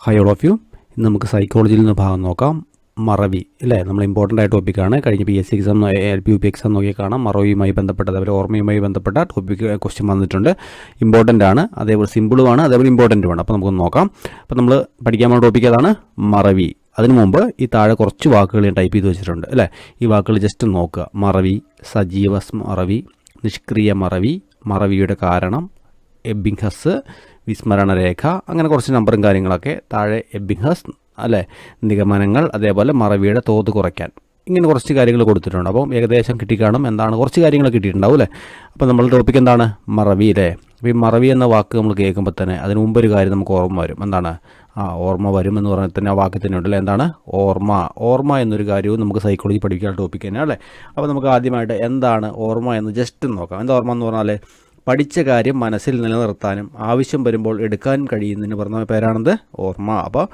Hi all of U. ഇന്ന് നമുക്ക് സൈക്കോളജിയിൽ നിന്ന് ഭാഗം നോക്കാം. മറവി അല്ലേ, നമ്മൾ ഇമ്പോർട്ടൻ്റ് ആയ ടോപ്പിക്കാണ്. കഴിഞ്ഞ PSC exam, LP UP exam നോക്കിയാൽ കാണാം. മറവിയുമായി ബന്ധപ്പെട്ട, അതേപോലെ ഓർമ്മയുമായി ബന്ധപ്പെട്ട ടോപ്പിക്ക് ക്വസ്റ്റ്യൻ വന്നിട്ടുണ്ട്. ഇമ്പോർട്ടൻ്റ് ആണ്, അതേപോലെ സിമ്പിളുമാണ്, അതേപോലെ ഇമ്പോർട്ടൻറ്റുമാണ്. അപ്പോൾ നമുക്കൊന്ന് നോക്കാം. അപ്പോൾ നമ്മൾ പഠിക്കാൻ പോകുന്ന ടോപ്പിക്ക് അതാണ് മറവി. അതിനു മുമ്പ് ഈ താഴെ കുറച്ച് വാക്കുകൾ ഞാൻ ടൈപ്പ് ചെയ്ത് വെച്ചിട്ടുണ്ട് അല്ലേ. ഈ വാക്കുകൾ ജസ്റ്റ് നോക്കുക. മറവി, സജീവ മറവി, നിഷ്ക്രിയ മറവി, മറവിയുടെ കാരണം, എബിംഗ്ഹസ്, വിസ്മരണരേഖ, അങ്ങനെ കുറച്ച് നമ്പറും കാര്യങ്ങളൊക്കെ താഴെ. എബിംഗ്ഹസ് അല്ലേ, നിഗമനങ്ങൾ, അതേപോലെ മറവിയുടെ തോത് കുറയ്ക്കാൻ, ഇങ്ങനെ കുറച്ച് കാര്യങ്ങൾ കൊടുത്തിട്ടുണ്ട്. അപ്പം ഏകദേശം കിട്ടിക്കാണും. എന്താണ് കുറച്ച് കാര്യങ്ങൾ കിട്ടിയിട്ടുണ്ടാവും അല്ലേ. അപ്പോൾ നമ്മളുടെ ടോപ്പിക്ക് എന്താണ്? മറവി അല്ലേ. അപ്പോൾ ഈ മറവി എന്ന വാക്ക് നമ്മൾ കേൾക്കുമ്പോൾ തന്നെ അതിന് മുമ്പൊരു കാര്യം നമുക്ക് ഓർമ്മ വരും. എന്താണ്? ഓർമ്മ വരും എന്ന് പറഞ്ഞാൽ തന്നെ ആ വാക്കിൽ തന്നെ ഉണ്ടല്ലേ. എന്താണ്? ഓർമ്മ എന്നൊരു കാര്യവും നമുക്ക് സൈക്കോളജി പഠിക്കാനുള്ള ടോപ്പിക്ക് തന്നെയാണ് അല്ലേ. അപ്പോൾ നമുക്ക് ആദ്യമായിട്ട് എന്താണ് ഓർമ്മ എന്ന് ജസ്റ്റ് നോക്കാം. എന്താ ഓർമ്മ എന്ന് പറഞ്ഞാൽ പഠിച്ച കാര്യം മനസ്സിൽ നിലനിർത്താനും ആവശ്യം വരുമ്പോൾ എടുക്കാൻ കഴിയുന്നതിന് പറഞ്ഞ പേരാണത് ഓർമ്മ. അപ്പോൾ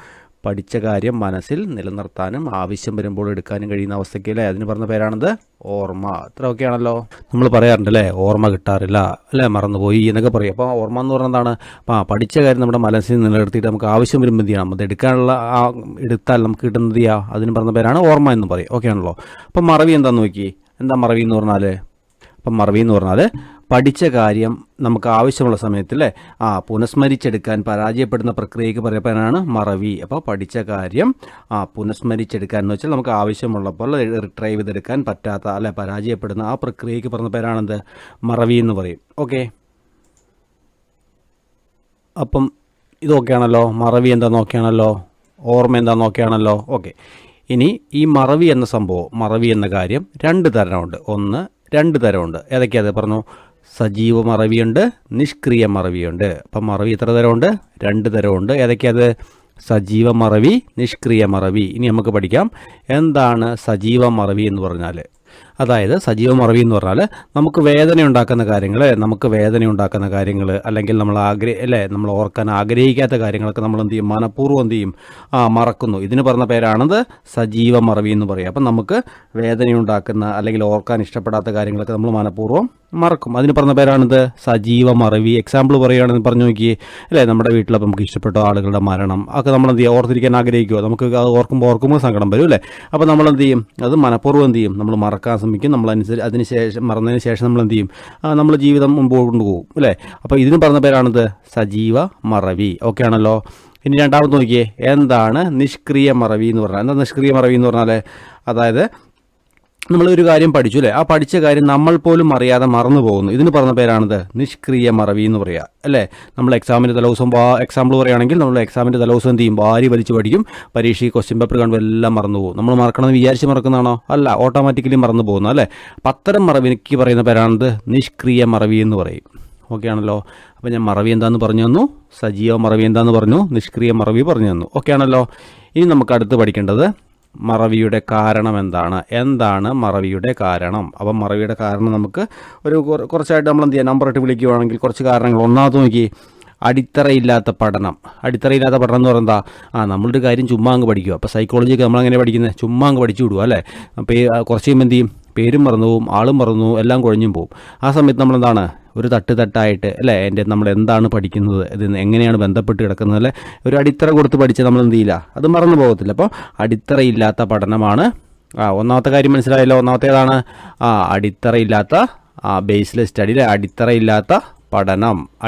പഠിച്ച കാര്യം മനസ്സിൽ നിലനിർത്താനും ആവശ്യം വരുമ്പോൾ എടുക്കാനും കഴിയുന്ന അവസ്ഥയ്ക്ക് അല്ലേ, അതിന് പറഞ്ഞ പേരാണത് ഓർമ്മ. അത്ര ഓക്കെ ആണല്ലോ. നമ്മൾ പറയാറുണ്ട് അല്ലേ, ഓർമ്മ കിട്ടാറില്ല അല്ലേ, മറന്നുപോയി എന്നൊക്കെ പറയും. അപ്പോൾ ഓർമ്മ എന്ന് പറഞ്ഞാൽ എന്താണ്? അപ്പോൾ പഠിച്ച കാര്യം നമ്മുടെ മനസ്സിൽ നിലനിർത്തിയിട്ട് നമുക്ക് ആവശ്യം വരുമ്പോൾ എന്ത് ചെയ്യണം? അത് എടുക്കാനുള്ള എടുത്താൽ നമുക്ക് കിട്ടുന്നത് അതിന് പറഞ്ഞ പേരാണ് ഓർമ്മ എന്ന് പറയും. ഓക്കെ ആണല്ലോ. അപ്പം മറവി എന്താണെന്ന് നോക്കി. എന്താ മറവി എന്ന് പറഞ്ഞാൽ? അപ്പം മറവി എന്ന് പറഞ്ഞാൽ പഠിച്ച കാര്യം നമുക്ക് ആവശ്യമുള്ള സമയത്തല്ലേ പുനസ്മരിച്ചെടുക്കാൻ പരാജയപ്പെടുന്ന പ്രക്രിയയ്ക്ക് പറയപ്പെടാനാണ് മറവി. അപ്പോൾ പഠിച്ച കാര്യം പുനസ്മരിച്ചെടുക്കാൻ എന്ന് വെച്ചാൽ നമുക്ക് ആവശ്യമുള്ളപ്പോൾ റിട്രൈവ് ചെയ്തെടുക്കാൻ പറ്റാത്ത അല്ലെ പരാജയപ്പെടുന്ന ആ പ്രക്രിയയ്ക്ക് പറഞ്ഞ പേരാണെന്ത്? മറവി എന്ന് പറയും. ഓക്കെ, അപ്പം ഇതൊക്കെയാണല്ലോ. മറവി എന്താ നോക്കിയാണല്ലോ, ഓർമ്മ എന്താ നോക്കിയാണല്ലോ. ഓക്കെ, ഇനി ഈ മറവി എന്ന സംഭവം, മറവി എന്ന കാര്യം രണ്ട് തരമുണ്ട്. രണ്ട് തരമുണ്ട്. ഏതൊക്കെയാണ് പറഞ്ഞു? സജീവ മറവിയുണ്ട്, നിഷ്ക്രിയ മറവിയുണ്ട്. അപ്പം മറവി എത്ര തരമുണ്ട്? രണ്ട് തരമുണ്ട്. ഏതൊക്കെയത്? സജീവ മറവി, നിഷ്ക്രിയ മറവി. ഇനി നമുക്ക് പഠിക്കാം എന്താണ് സജീവ മറവി എന്ന് പറഞ്ഞാൽ. അതായത് സജീവ മറവി എന്ന് പറഞ്ഞാൽ നമുക്ക് വേദന ഉണ്ടാക്കുന്ന കാര്യങ്ങൾ, അല്ലെങ്കിൽ നമ്മൾ ഓർക്കാൻ ആഗ്രഹിക്കാത്ത കാര്യങ്ങളൊക്കെ നമ്മൾ എന്ത് ചെയ്യും? മനഃപൂർവ്വം എന്ത് ചെയ്യും? മറക്കുന്നു. ഇതിന് പറഞ്ഞ പേരാണത് സജീവ മറവി എന്ന് പറയും. അപ്പം നമുക്ക് വേദനയുണ്ടാക്കുന്ന അല്ലെങ്കിൽ ഓർക്കാൻ ഇഷ്ടപ്പെടാത്ത കാര്യങ്ങളൊക്കെ നമ്മൾ മനഃപൂർവ്വം മറക്കും. അതിന് പറഞ്ഞ പേരാണിത് സജീവ മറവി. എക്സാമ്പിൾ പറയുകയാണെന്ന് പറഞ്ഞു നോക്കിയേ അല്ലേ. നമ്മുടെ വീട്ടിലപ്പോൾ നമുക്ക് ഇഷ്ടപ്പെട്ട ആളുകളുടെ മരണം ഒക്കെ നമ്മൾ എന്ത് ചെയ്യുക? ഓർത്തിരിക്കാൻ ആഗ്രഹിക്കുമോ? നമുക്ക് അത് ഓർക്കുമ്പോൾ സങ്കടം വരും അല്ലേ. അപ്പോൾ നമ്മൾ എന്ത് ചെയ്യും? അത് മനഃപൂർവ്വം എന്ത് ചെയ്യും? നമ്മൾ മറക്കാൻ ശ്രമിക്കും. അതിനുശേഷം മറന്നതിന് ശേഷം നമ്മൾ എന്ത് ചെയ്യും? നമ്മൾ ജീവിതം മുമ്പോട്ട് കൊണ്ടുപോകും അല്ലേ. അപ്പോൾ ഇതിന് പറഞ്ഞ പേരാണിത് സജീവ മറവി. ഓക്കെ ആണല്ലോ. ഇനി രണ്ടാമത് നോക്കിയേ, എന്താണ് നിഷ്ക്രിയ മറവി എന്ന് പറഞ്ഞാൽ? എന്താ നിഷ്ക്രിയ മറവി എന്ന് പറഞ്ഞാൽ? അതായത് നമ്മളൊരു കാര്യം പഠിച്ചു അല്ലേ, ആ പഠിച്ച കാര്യം നമ്മൾ പോലും അറിയാതെ മറന്നു പോകുന്നു. ഇതിന് പറഞ്ഞ പേരാണിത് നിഷ്ക്രിയ മറവി എന്ന് പറയുക അല്ലേ. നമ്മൾ എക്സാമിൻ്റെ തലേദിവസം എക്സാമ്പിൾ പറയുകയാണെങ്കിൽ നമ്മൾ എക്സാമിൻ്റെ തലേദിവസം എന്ത് ചെയ്യും? വാരി വലിച്ച് പഠിക്കും. പരീക്ഷയ്ക്ക് ക്വസ്റ്റ്യൻ പേപ്പർ കാണുമ്പോൾ എല്ലാം മറന്നു പോകും. നമ്മൾ മറക്കണമെന്ന് വിചാരിച്ച് മറക്കുന്നതാണോ? അല്ല, ഓട്ടോമാറ്റിക്കലി മറന്നു പോകുന്നു അല്ലേ. അപ്പം അത്തരം മറവിക്ക് പറയുന്ന പേരാണിത് നിഷ്ക്രിയ മറവി എന്ന് പറയും. ഓക്കെ ആണല്ലോ. അപ്പോൾ ഞാൻ മറവി എന്താണെന്ന് പറഞ്ഞു തന്നു, സജീവ മറവി എന്താണെന്ന് പറഞ്ഞു, നിഷ്ക്രിയ മറവി പറഞ്ഞു തന്നു. ഓക്കെ ആണല്ലോ. ഇനി നമുക്ക് അടുത്ത് പഠിക്കേണ്ടത് മറവിയുടെ കാരണം എന്താണ് മറവിയുടെ കാരണം. അപ്പം മറവിയുടെ കാരണം നമുക്ക് കുറച്ചായിട്ട് നമ്മൾ എന്ത് ചെയ്യാം? നമ്പറിട്ട് വിളിക്കുകയാണെങ്കിൽ കുറച്ച് കാരണങ്ങൾ. ഒന്നാമത് നോക്കി, അടിത്തറയില്ലാത്ത പഠനം. അടിത്തറയില്ലാത്ത പഠനം എന്ന് പറയുന്നത് നമ്മളൊരു കാര്യം ചുമ്മാ അങ്ങ് പഠിക്കുക. അപ്പോൾ സൈക്കോളജിയൊക്കെ നമ്മളെങ്ങനെ പഠിക്കുന്നത്? ചുമ്മാ അങ്ങ് പഠിച്ചു വിടുക അല്ലേ. അപ്പോൾ കുറച്ച് കഴിയുമ്പോൾ എന്ത് ചെയ്യും? പേരും മറന്നു പോവും, ആളും മറന്നു പോവും, എല്ലാം കുഴഞ്ഞും പോവും. ആ സമയത്ത് നമ്മളെന്താണ് ഒരു തട്ടായിട്ട് അല്ലേ നമ്മൾ എന്താണ് പഠിക്കുന്നത്, ഇത് എങ്ങനെയാണ് ബന്ധപ്പെട്ട് കിടക്കുന്നത് അല്ലേ, ഒരു അടിത്തറ കൊടുത്ത് പഠിച്ചാൽ നമ്മൾ എന്ത് ചെയ്യില്ല, അത് മറന്നു പോകത്തില്ല. അപ്പോൾ അടിത്തറയില്ലാത്ത പഠനമാണ് ഒന്നാമത്തെ കാര്യം. മനസ്സിലായല്ലോ? ഒന്നാമത്തേതാണ് അടിത്തറയില്ലാത്ത ബേസ്ലെസ് സ്റ്റഡി അല്ലേ.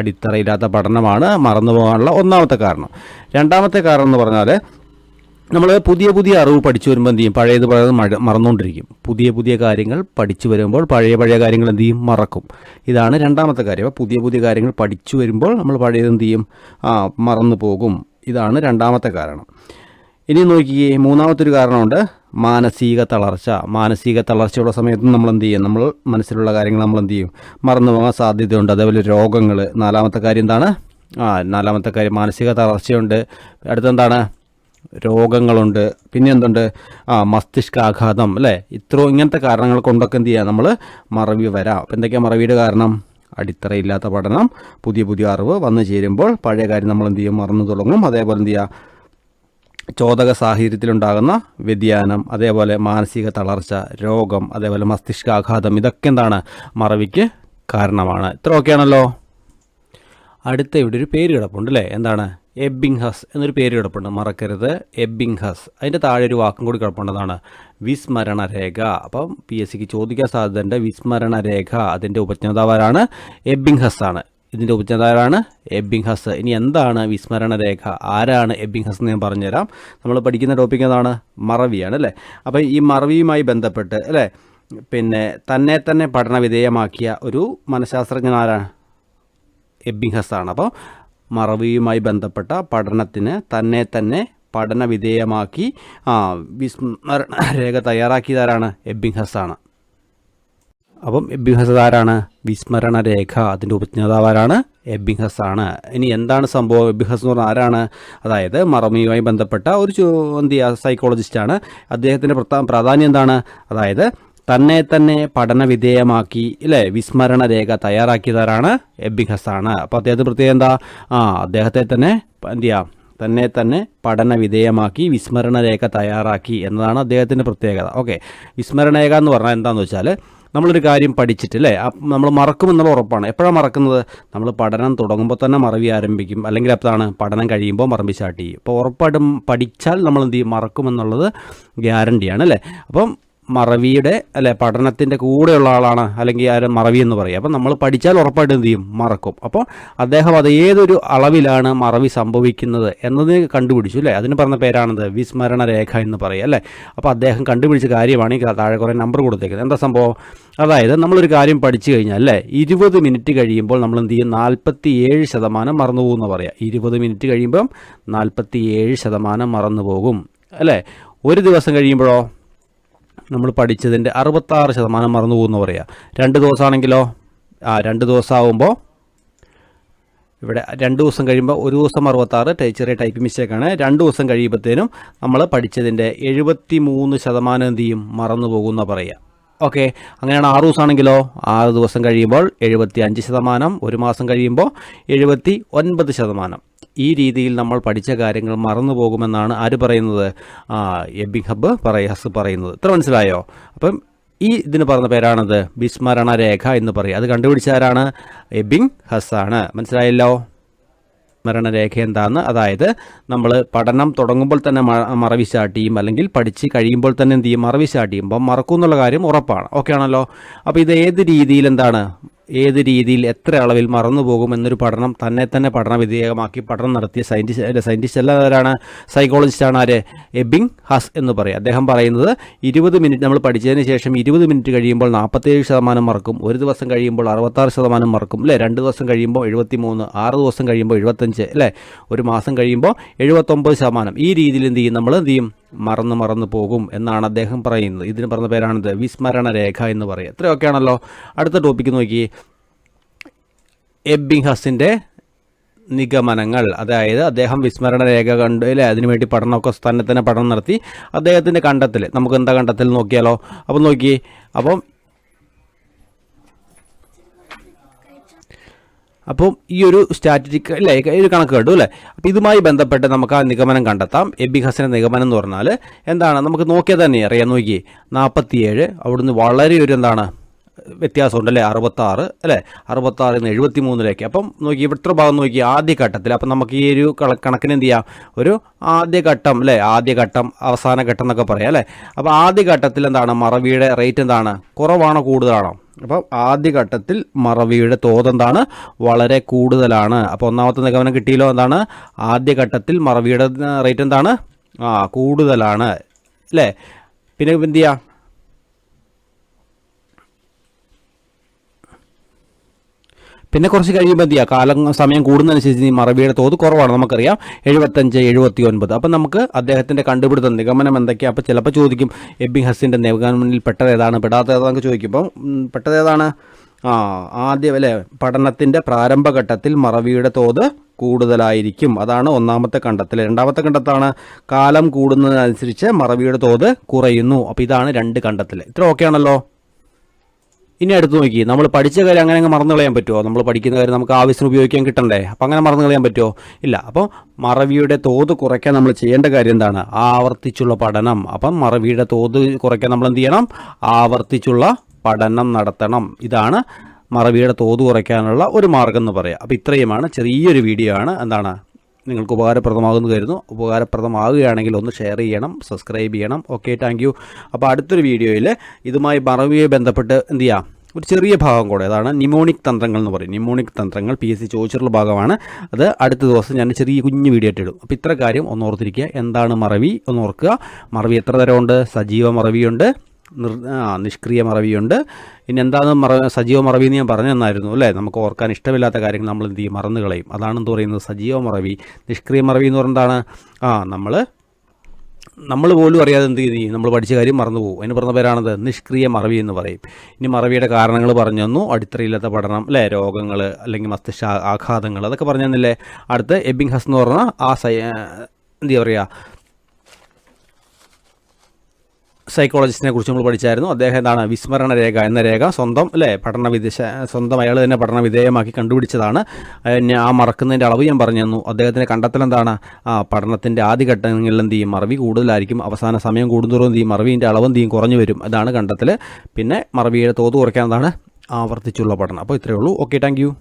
അടിത്തറയില്ലാത്ത പഠനമാണ് മറന്നു പോകാനുള്ള ഒന്നാമത്തെ കാരണം. രണ്ടാമത്തെ കാരണം എന്ന് പറഞ്ഞാൽ നമ്മൾ പുതിയ അറിവ് പഠിച്ചു വരുമ്പോൾ എന്ത് ചെയ്യും? പഴയത് മറന്നുകൊണ്ടിരിക്കും. പുതിയ കാര്യങ്ങൾ പഠിച്ചു വരുമ്പോൾ പഴയ കാര്യങ്ങൾ എന്ത് ചെയ്യും? മറക്കും. ഇതാണ് രണ്ടാമത്തെ കാര്യം. അപ്പോൾ പുതിയ കാര്യങ്ങൾ പഠിച്ചു വരുമ്പോൾ നമ്മൾ പഴയത് എന്ത് ചെയ്യും? മറന്നു പോകും. ഇതാണ് രണ്ടാമത്തെ കാരണം. ഇനി നോക്കിയേ, മൂന്നാമത്തെ ഒരു കാരണമുണ്ട്, മാനസിക തളർച്ചയുള്ള സമയത്ത് നമ്മൾ എന്ത് ചെയ്യും? നമ്മൾ മനസ്സിലുള്ള കാര്യങ്ങൾ നമ്മൾ എന്ത് ചെയ്യും? മറന്നു പോകാൻ സാധ്യതയുണ്ട്. അതേപോലെ രോഗങ്ങൾ. നാലാമത്തെ കാര്യം എന്താണ്? നാലാമത്തെ കാര്യം മാനസിക തളർച്ചയുണ്ട്. അടുത്തെന്താണ്? രോഗങ്ങളുണ്ട്. പിന്നെ എന്തുണ്ട്? മസ്തിഷ്കാഘാതം അല്ലേ. ഇങ്ങനത്തെ കാരണങ്ങൾ കൊണ്ടൊക്കെ എന്ത് ചെയ്യുക? നമ്മൾ മറവി വരാം. അപ്പോൾ എന്തൊക്കെയാണ് മറവിയുടെ കാരണം? അടിത്തറയില്ലാത്ത പഠനം, പുതിയ അറിവ് വന്നു ചേരുമ്പോൾ പഴയ കാര്യം നമ്മൾ എന്ത് ചെയ്യും? മറന്നു തുടങ്ങും. അതേപോലെ എന്ത് ചെയ്യുക? ചോദക സാഹചര്യത്തിലുണ്ടാകുന്ന വ്യതിയാനം, അതേപോലെ മാനസിക തളർച്ച, രോഗം, അതേപോലെ മസ്തിഷ്കാഘാതം, ഇതൊക്കെ എന്താണ്? മറവിക്ക് കാരണമാണ്. ഇത്ര ഓക്കെയാണല്ലോ. അടുത്ത ഇവിടെ ഒരു പേര് കിടപ്പുണ്ട് അല്ലേ. എന്താണ്? എബിങ്ഹസ് എന്നൊരു പേര് കിടപ്പുണ്ട്, മറക്കരുത്. എബിങ്ഹസ്. അതിൻ്റെ താഴെ ഒരു വാക്കും കൂടി കിടപ്പുണ്ടതാണ് വിസ്മരണ രേഖ. അപ്പം PSCക്ക് ചോദിക്കാൻ സാധ്യതയുണ്ട്. വിസ്മരണ രേഖ അതിൻ്റെ ഉപജ്ഞാതാവാരാണ്? എബിങ്ഹസ് ആണ്. ഇതിൻ്റെ ഉപജ്ഞാതാവാണ് എബിങ്ഹസ്. ഇനി എന്താണ് വിസ്മരണ രേഖ, ആരാണ് എബിങ്ഹസ് എന്ന് ഞാൻ പറഞ്ഞുതരാം. നമ്മൾ പഠിക്കുന്ന ടോപ്പിക് ഏതാണ്? മറവിയാണ് അല്ലേ. അപ്പോൾ ഈ മറവിയുമായി ബന്ധപ്പെട്ട് അല്ലേ പിന്നെ തന്നെ പഠന വിധേയമാക്കിയ ഒരു മനഃശാസ്ത്രജ്ഞൻ ആരാണ്? എബിങ്ഹസ് ആണ്. അപ്പോൾ മറവിയുമായി ബന്ധപ്പെട്ട പഠനത്തിന് തന്നെ പഠന വിധേയമാക്കി വിസ്മരണ രേഖ തയ്യാറാക്കിയതാരാണ്? എബിങ്ഹസ് ആണ്. അപ്പം എബിങ്ഹസ് ആരാണ്? വിസ്മരണ രേഖ അതിൻ്റെ ഉപജ്ഞാതാവാരാണ്? എബിങ്ഹസ് ആണ്. ഇനി എന്താണ് സംഭവം? എബിങ്ഹസ് എന്ന് പറഞ്ഞാൽ ആരാണ്? അതായത് മറവിയുമായി ബന്ധപ്പെട്ട ഒരു സൈക്കോളജിസ്റ്റാണ്. അദ്ദേഹത്തിൻ്റെ പ്രാധാന്യം എന്താണ്? അതായത് തന്നെ പഠന വിധേയമാക്കി അല്ലേ വിസ്മരണ രേഖ തയ്യാറാക്കിയതാരാണ്? എബിങ്ഹസ് ആണ്. അപ്പോൾ അദ്ദേഹത്തിന് പ്രത്യേകം എന്താ? അദ്ദേഹത്തെ തന്നെ എന്ത് ചെയ്യാം തന്നെ പഠന വിധേയമാക്കി വിസ്മരണ രേഖ തയ്യാറാക്കി എന്നതാണ് അദ്ദേഹത്തിൻ്റെ പ്രത്യേകത. ഓക്കെ, വിസ്മരണ രേഖ എന്ന് പറഞ്ഞാൽ എന്താണെന്ന് വെച്ചാൽ നമ്മളൊരു കാര്യം പഠിച്ചിട്ട് അല്ലേ നമ്മൾ മറക്കുമെന്നുള്ള ഉറപ്പാണ്. എപ്പോഴാണ് മറക്കുന്നത്? നമ്മൾ പഠനം തുടങ്ങുമ്പോൾ തന്നെ മറവി ആരംഭിക്കും, അല്ലെങ്കിൽ അതാണ് പഠനം കഴിയുമ്പോൾ മറവി സ്റ്റാർട്ട് ചെയ്യും. അപ്പോൾ ഉറപ്പായിട്ടും പഠിച്ചാൽ നമ്മൾ എന്ത് ചെയ്യും? മറക്കുമെന്നുള്ളത് ഗ്യാരണ്ടിയാണ് അല്ലേ. അപ്പം മറവിയുടെ അല്ലെ പഠനത്തിൻ്റെ കൂടെയുള്ള ആളാണ് അല്ലെങ്കിൽ ആരും മറവി എന്ന് പറയും. അപ്പം നമ്മൾ പഠിച്ചാൽ ഉറപ്പായിട്ട് എന്ത് ചെയ്യും? മറക്കും. അപ്പോൾ അദ്ദേഹം അത് ഏതൊരു അളവിലാണ് മറവി സംഭവിക്കുന്നത് എന്നത് കണ്ടുപിടിച്ചു അല്ലേ. അതിന് പറഞ്ഞ പേരാണത് വിസ്മരണ രേഖ എന്ന് പറയും അല്ലേ. അപ്പോൾ അദ്ദേഹം കണ്ടുപിടിച്ച കാര്യമാണ് ഈ താഴെ കുറേ നമ്പർ കൊടുത്തേക്കുന്നത്. എന്താ സംഭവം? അതായത് നമ്മളൊരു കാര്യം പഠിച്ചു കഴിഞ്ഞാൽ അല്ലേ 20 മിനിറ്റ് കഴിയുമ്പോൾ നമ്മൾ എന്ത് ചെയ്യും? 47% മറന്നു പോകുമെന്ന് പറയാം. 20 മിനിറ്റ് കഴിയുമ്പം 47% മറന്നു പോകും അല്ലേ. ഒരു ദിവസം കഴിയുമ്പോഴോ നമ്മൾ പഠിച്ചതിൻ്റെ 66% മറന്നു പോകുമെന്ന് പറയാം. 2 ദിവസമാണെങ്കിലോ 2 ദിവസമാകുമ്പോൾ ഇവിടെ 2 ദിവസം കഴിയുമ്പോൾ ഒരു ദിവസം 66, ചെറിയ ടൈപ്പ് മിസ്റ്റേക്കാണ്. 2 ദിവസം കഴിയുമ്പോഴത്തേനും നമ്മൾ പഠിച്ചതിൻ്റെ 73% എന്ത് ചെയ്യും? മറന്നു പോകുമെന്ന് പറയുക. ഓക്കെ, അങ്ങനെയാണ് 6 ദിവസമാണെങ്കിലോ 6 ദിവസം കഴിയുമ്പോൾ 75%, ഒരു മാസം കഴിയുമ്പോൾ 79%. ഈ രീതിയിൽ നമ്മൾ പഠിച്ച കാര്യങ്ങൾ മറന്നു പോകുമെന്നാണ് ആര് പറയുന്നത്? എബിങ്ഹസ് പറയുന്നത്. ഇത്ര മനസ്സിലായോ? അപ്പം ഈ ഇതിന് പറഞ്ഞ പേരാണത് വിസ്മരണ രേഖ എന്ന് പറയും. അത് കണ്ടുപിടിച്ച ആരാണ്? എബിങ്ഹസ് ആണ്. മനസ്സിലായല്ലോ സ്മരണരേഖ എന്താണെന്ന്. അതായത് നമ്മൾ പഠനം തുടങ്ങുമ്പോൾ തന്നെ മറവി സ്റ്റാർട്ട് ചെയ്യും, അല്ലെങ്കിൽ പഠിച്ച് കഴിയുമ്പോൾ തന്നെ എന്ത് ചെയ്യും? മറവി സ്റ്റാർട്ട് ചെയ്യുമ്പോൾ മറക്കും എന്നുള്ള കാര്യം ഉറപ്പാണ്. ഓക്കെ ആണല്ലോ. അപ്പോൾ ഇത് ഏത് രീതിയിൽ എന്താണ് ഏത് രീതിയിൽ എത്ര അളവിൽ മറന്നു പോകും എന്നൊരു പഠനം തന്നെ പഠന വിധേയമാക്കി പഠനം നടത്തിയ സയൻറ്റിസ്റ്റ് എല്ലാവരാണ്? സൈക്കോളജിസ്റ്റാണ്. ആര്? എബിങ്ഹസ് എന്ന് പറയും. അദ്ദേഹം പറയുന്നത് 20 മിനിറ്റ് നമ്മൾ പഠിച്ചതിന് ശേഷം 20 മിനിറ്റ് കഴിയുമ്പോൾ 47% മറക്കും, ഒരു ദിവസം കഴിയുമ്പോൾ 66% മറക്കും അല്ലേ, 2 ദിവസം കഴിയുമ്പോൾ 73, 6 ദിവസം കഴിയുമ്പോൾ 75 അല്ലേ, ഒരു മാസം കഴിയുമ്പോൾ 79%. ഈ രീതിയിൽ എന്ത് ചെയ്യും? നമ്മൾ എന്ത് ചെയ്യും? മറന്നു പോകും എന്നാണ് അദ്ദേഹം പറയുന്നത്. ഇതിന് പറഞ്ഞ പേരാണിത് വിസ്മരണ രേഖ എന്ന് പറയുക. ഇത്രയൊക്കെ ആണല്ലോ. അടുത്ത ടോപ്പിക്ക് നോക്കി, എബിങ്ഹസിൻ്റെ നിഗമനങ്ങൾ. അതായത് അദ്ദേഹം വിസ്മരണ രേഖ കണ്ട് അല്ലേ, അതിനുവേണ്ടി പഠനമൊക്കെ തന്നെ പഠനം നടത്തി. അദ്ദേഹത്തിൻ്റെ കണ്ടെത്തൽ, നമുക്ക് എന്താ കണ്ടെത്തൽ നോക്കിയാലോ. അപ്പം നോക്കി, അപ്പം ഈ ഒരു സ്റ്റാറ്റിസ്റ്റിക് അല്ലേ, ഒരു കണക്ക് കേട്ടു അല്ലേ. അപ്പോൾ ഇതുമായി ബന്ധപ്പെട്ട് നമുക്ക് ആ നിഗമനം കണ്ടെത്താം. എബിങ്ഹസിൻ്റെ നിഗമനം എന്ന് പറഞ്ഞാൽ എന്താണ്? നമുക്ക് നോക്കിയാൽ തന്നെ അറിയാം. നോക്കി 47, അവിടുന്ന് വളരെ ഒരു എന്താണ് വ്യത്യാസമുണ്ട് അല്ലേ, 66 അല്ലേ, 66 നിന്ന് 73 അപ്പം നോക്കി ഇവിടുത്തെ ഭാഗം നോക്കി ആദ്യഘട്ടത്തിൽ. അപ്പം നമുക്ക് ഈ ഒരു കണക്കിന് എന്ത് ചെയ്യാം? ഒരു ആദ്യഘട്ടം അല്ലേ, ആദ്യഘട്ടം അവസാന ഘട്ടം എന്നൊക്കെ പറയാം അല്ലേ. അപ്പോൾ ആദ്യഘട്ടത്തിൽ എന്താണ് മറവിയുടെ റേറ്റ് എന്താണ്? കുറവാണോ കൂടുതലാണോ? അപ്പോൾ ആദ്യഘട്ടത്തിൽ മറവിയുടെ തോത് എന്താണ്? വളരെ കൂടുതലാണ്. അപ്പോൾ ഒന്നാമത്തെ നിഗമനം കിട്ടിയല്ലോ. എന്താണ്? ആദ്യഘട്ടത്തിൽ മറവിയുടെ റേറ്റ് എന്താണ്? കൂടുതലാണ് അല്ലേ. പിന്നെ എന്ത് ചെയ്യാം? പിന്നെ കുറച്ച് കഴിയുമ്പോൾ എന്ത് ചെയ്യുക? സമയം കൂടുന്നതനുസരിച്ച് ഈ മറവിയുടെ തോത് കുറവാണ്. നമുക്കറിയാം 75, 79. അപ്പം നമുക്ക് അദ്ദേഹത്തിൻ്റെ കണ്ടുപിടുത്തം നിഗമനം എന്തൊക്കെയാണ്? അപ്പോൾ ചിലപ്പോൾ ചോദിക്കും എബിങ്ഹസിൻ്റെ നിഗമനത്തിൽ പെട്ടത് ഏതാണ്, പെടാത്ത ഏതാണെന്ന് ചോദിക്കുമ്പോൾ പെട്ടത് ഏതാണ്? ആദ്യം അല്ലേ, പഠനത്തിൻ്റെ പ്രാരംഭഘട്ടത്തിൽ മറവിയുടെ തോത് കൂടുതലായിരിക്കും. അതാണ് ഒന്നാമത്തെ കണ്ടെത്തൽ. രണ്ടാമത്തെ കണ്ടെത്താണ് കാലം കൂടുന്നതിനനുസരിച്ച് മറവിയുടെ തോത് കുറയുന്നു. അപ്പോൾ ഇതാണ് 2 കണ്ടെത്തൽ. ഇത്ര ഓക്കെ ആണല്ലോ. ഇനി അടുത്ത് നോക്കി, നമ്മൾ പഠിച്ച കാര്യം അങ്ങനെ മറന്നു കളയാൻ പറ്റുമോ? നമ്മൾ പഠിക്കുന്ന കാര്യം നമുക്ക് ആവശ്യത്തിന് ഉപയോഗിക്കാൻ കിട്ടണ്ടേ? അപ്പം അങ്ങനെ മറന്നു കളയാൻ പറ്റുമോ? ഇല്ല. അപ്പോൾ മറവിയുടെ തോത് കുറയ്ക്കാൻ നമ്മൾ ചെയ്യേണ്ട കാര്യം എന്താണ്? ആവർത്തിച്ചുള്ള പഠനം. അപ്പം മറവിയുടെ തോത് കുറയ്ക്കാൻ നമ്മൾ എന്ത് ചെയ്യണം? ആവർത്തിച്ചുള്ള പഠനം നടത്തണം. ഇതാണ് മറവിയുടെ തോത് കുറയ്ക്കാനുള്ള ഒരു മാർഗം എന്ന് പറയാം. അപ്പോൾ ഇത്രയുമാണ്, ചെറിയൊരു വീഡിയോ ആണ്. എന്താണ് നിങ്ങൾക്ക് ഉപകാരപ്രദമാകുമെന്ന് കരുതുന്നു. ഉപകാരപ്രദമാകുകയാണെങ്കിൽ ഒന്ന് ഷെയർ ചെയ്യണം, സബ്സ്ക്രൈബ് ചെയ്യണം. Okay, thank you. അപ്പോൾ അടുത്തൊരു വീഡിയോയിൽ ഇതുമായി മറവിയെ ബന്ധപ്പെട്ട് എന്ത് ചെയ്യാം, ഒരു ചെറിയ ഭാഗം കൂടെ, അതാണ് നിമോണിക് തന്ത്രങ്ങൾ എന്ന് പറയും. നിമോണിക് തന്ത്രങ്ങൾ PSC ചോദിച്ചിട്ടുള്ള ഭാഗമാണ്. അത് അടുത്ത ദിവസം ഞാൻ ചെറിയ കുഞ്ഞു വീഡിയോ ഇട്ടിടും. അപ്പോൾ ഇത്ര കാര്യം ഒന്ന് ഓർത്തിരിക്കുക. എന്താണ് മറവി ഒന്ന് ഓർക്കുക. മറവി എത്ര തരമുണ്ട്? സജീവ മറവിയുണ്ട്, നിഷ്ക്രിയ മറവിയുണ്ട്. ഇനി എന്താണ് സജീവ മറവി എന്ന് ഞാൻ പറഞ്ഞു തന്നായിരുന്നു അല്ലേ. നമുക്ക് ഓർക്കാൻ ഇഷ്ടമില്ലാത്ത കാര്യങ്ങൾ നമ്മൾ എന്ത് ചെയ്യും, മറന്നു കളയും. അതാണെന്ന് പറയുന്നത് സജീവ മറവി. നിഷ്ക്രിയ മറവി എന്ന് പറയുന്നത് എന്താണ്? നമ്മൾ പോലും അറിയാതെ എന്ത് ചെയ്യും, നമ്മൾ പഠിച്ച കാര്യം മറന്നു പോകും. അതിന് പറഞ്ഞ പേരാണത് നിഷ്ക്രിയ മറവി എന്ന് പറയും. ഇനി മറവിയുടെ കാരണങ്ങൾ പറഞ്ഞു തന്നു, അടിത്തറയില്ലാത്ത പഠനം അല്ലേ, രോഗങ്ങൾ അല്ലെങ്കിൽ മസ്തിഷ്ക ആഘാതങ്ങൾ, അതൊക്കെ പറഞ്ഞു തന്നില്ലേ. അടുത്ത് എബിംഗ്ഹസ് എന്ന് പറഞ്ഞാൽ എന്താ പറയുക, സൈക്കോളജിസ്റ്റിനെ കുറിച്ച് നമ്മൾ പഠിച്ചായിരുന്നു. അദ്ദേഹം എന്താണ്, വിസ്മരണ രേഖ എന്ന രേഖ സ്വന്തം അല്ലേ സ്വന്തം അയാൾ തന്നെ പഠന വിധേയമാക്കി കണ്ടുപിടിച്ചതാണ്. ആ മറക്കുന്നതിൻ്റെ അളവ് ഞാൻ പറഞ്ഞു തന്നു. അദ്ദേഹത്തിൻ്റെ കണ്ടെത്തൽ എന്താണ്, പഠനത്തിൻ്റെ ആദ്യഘട്ടങ്ങളിൽ എന്ത് ചെയ്യും, മറവി കൂടുതലായിരിക്കും. അവസാന സമയം കൂടുന്തോറും എന്ത് ചെയ്യും, മറവിൻ്റെ അളവ് എന്ത് ചെയ്യും, കുറഞ്ഞു വരും. അതാണ് കണ്ടെത്തൽ. പിന്നെ മറവിയുടെ തോത് കുറയ്ക്കാൻ എന്താണ്, ആവർത്തിച്ചുള്ള പഠനം. അപ്പോൾ ഇത്രയേ ഉള്ളൂ. Okay, thank you.